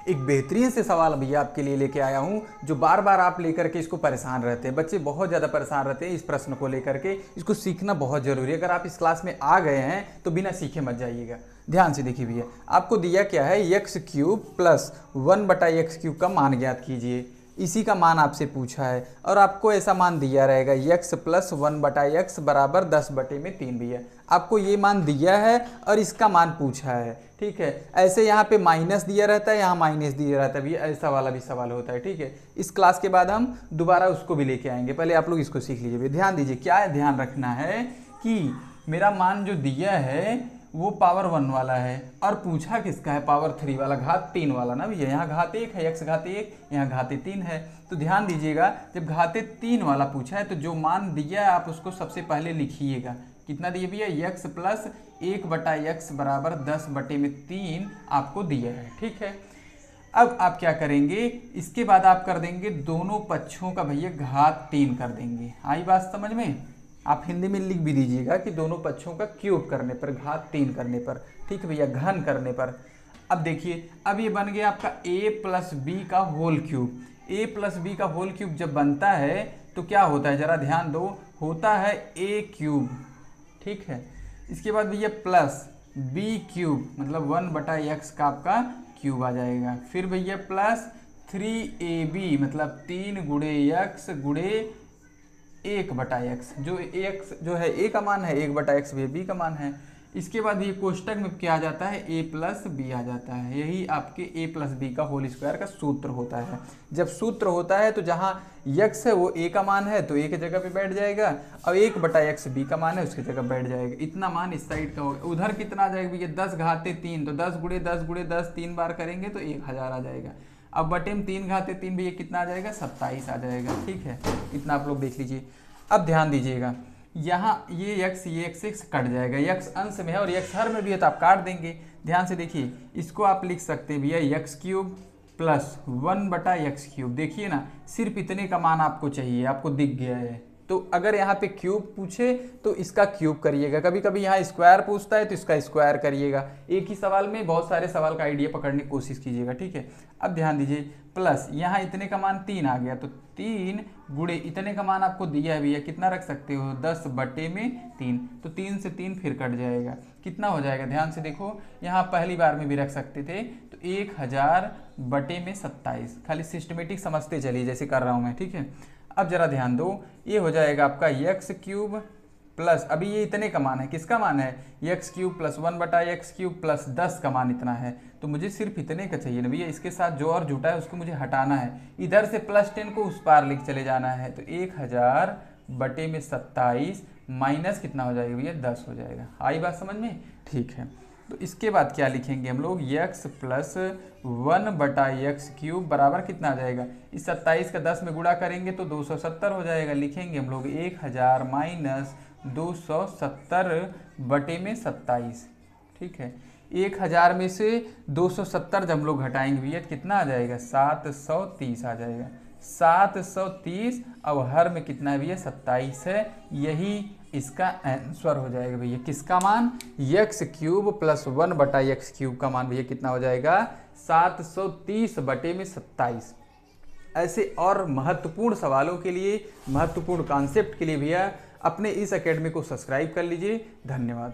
एक बेहतरीन से सवाल भैया आपके लिए लेके आया हूँ, जो बार बार आप लेकर के इसको परेशान रहते हैं। बच्चे बहुत ज़्यादा परेशान रहते हैं इस प्रश्न को लेकर के। इसको सीखना बहुत ज़रूरी है। अगर आप इस क्लास में आ गए हैं तो बिना सीखे मत जाइएगा। ध्यान से देखिए भैया, आपको दिया क्या है, एक्स क्यूब प्लस 1/x³ का मान ज्ञात कीजिए। इसी का मान आपसे पूछा है और आपको ऐसा मान दिया रहेगा x प्लस 1/x बराबर 10/3 भैया। आपको ये मान दिया है और इसका मान पूछा है, ठीक है। ऐसे यहाँ पे माइनस दिया रहता है, यहाँ माइनस दिया रहता है भैया, ऐसा वाला भी सवाल होता है, ठीक है। इस क्लास के बाद हम दोबारा उसको भी लेके आएंगे, पहले आप लोग इसको सीख लीजिए भैया। ध्यान दीजिए, क्या है, ध्यान रखना है कि मेरा मान जो दिया है वो पावर 1 वाला है और पूछा किसका है, पावर 3 वाला, घात 3 वाला ना भैया। यहाँ घात 1 है, x घात 1, यहाँ घात 3 है। तो ध्यान दीजिएगा, जब घात 3 वाला पूछा है तो जो मान दिया है आप उसको सबसे पहले लिखिएगा। कितना दिया भैया, x प्लस 1/x बराबर 10/3 आपको दिया है, ठीक है। अब आप क्या करेंगे, इसके बाद आप कर देंगे दोनों पक्षों का भैया घात 3 कर देंगे। आई बात समझ में? आप हिंदी में लिख भी दीजिएगा कि दोनों पक्षों का क्यूब करने पर, घात 3 करने पर, ठीक है भैया, घन करने पर। अब देखिए, अब ये बन गया आपका a प्लस बी का whole cube. a plus B का होल क्यूब जब बनता है तो क्या होता है, जरा ध्यान दो, होता है a³ ठीक है। इसके बाद भैया प्लस b³ मतलब 1/x का आपका क्यूब आ जाएगा। फिर भैया प्लस 3ab मतलब 3 गुणे x गुणे 1/x, जो x जो है a का मान है, 1/x भी b का मान है। इसके बाद ये कोष्टक में क्या आ जाता है, a प्लस बी आ जाता है। यही आपके a प्लस बी का होल स्क्वायर का सूत्र होता है। जब सूत्र होता है तो जहाँ x है वो a का मान है तो a की जगह पे बैठ जाएगा और 1/x b का मान है उसकी जगह बैठ जाएगा। इतना मान इस साइड का होगा। उधर कितना आ जाएगा भैया, 10 घाते 3, तो 10 गुणे 10 गुणे 10 3 बार करेंगे तो 1000 आ जाएगा। अब बटे में 3 घाते 3 भैया कितना आ जाएगा, 27 आ जाएगा, ठीक है। इतना आप लोग देख लीजिए। अब ध्यान दीजिएगा, यहाँ ये x कट जाएगा, x अंश में है और x हर में भी है तो आप काट देंगे। ध्यान से देखिए, इसको आप लिख सकते हैं भैया x³ प्लस 1/x³। देखिए ना, सिर्फ इतने का मान आपको चाहिए, आपको दिख गया है। तो अगर यहाँ पे क्यूब पूछे तो इसका क्यूब करिएगा, कभी कभी यहाँ स्क्वायर पूछता है तो इसका स्क्वायर करिएगा। एक ही सवाल में बहुत सारे सवाल का आइडिया पकड़ने की कोशिश कीजिएगा, ठीक है। अब ध्यान दीजिए, प्लस यहाँ इतने का मान 3 आ गया तो 3 गुणे इतने का मान आपको दिया है भैया, कितना रख सकते हो, 10/3, तो 3 से 3 फिर कट जाएगा, कितना हो जाएगा, ध्यान से देखो। यहाँ पहली बार में भी रख सकते थे तो 1000/27, खाली सिस्टमेटिक समझते चलिए जैसे कर रहा हूँ मैं, ठीक है। अब जरा ध्यान दो, ये हो जाएगा आपका x³ प्लस, अभी ये इतने का मान है, किसका मान है, x³ प्लस 1/x³ प्लस 10 का मान इतना है, तो मुझे सिर्फ इतने का चाहिए ना भैया। इसके साथ जो और जुटा है उसको मुझे हटाना है, इधर से +10 को उस पार लिख चले जाना है। तो 1000/27 माइनस कितना हो जाएगा भैया, 10 हो जाएगा। आई बात समझ में? ठीक है। तो इसके बाद क्या लिखेंगे हम लोग, x प्लस 1/x³ बराबर कितना आ जाएगा, इस 27 का 10 में गुणा करेंगे तो 270 हो जाएगा। लिखेंगे हम लोग 1000 माइनस 270/27, ठीक है। 1000 में से 270 जब हम लोग घटाएंगे भैया कितना आ जाएगा, 730 आ जाएगा, 730। अब हर में कितना है भैया, 27 है। यही इसका आंसर हो जाएगा भैया। किसका मान, x³ प्लस 1/x³ का मान भैया कितना हो जाएगा, 730/27। ऐसे और महत्वपूर्ण सवालों के लिए, महत्वपूर्ण कॉन्सेप्ट के लिए भैया अपने इस एकेडमी को सब्सक्राइब कर लीजिए। धन्यवाद।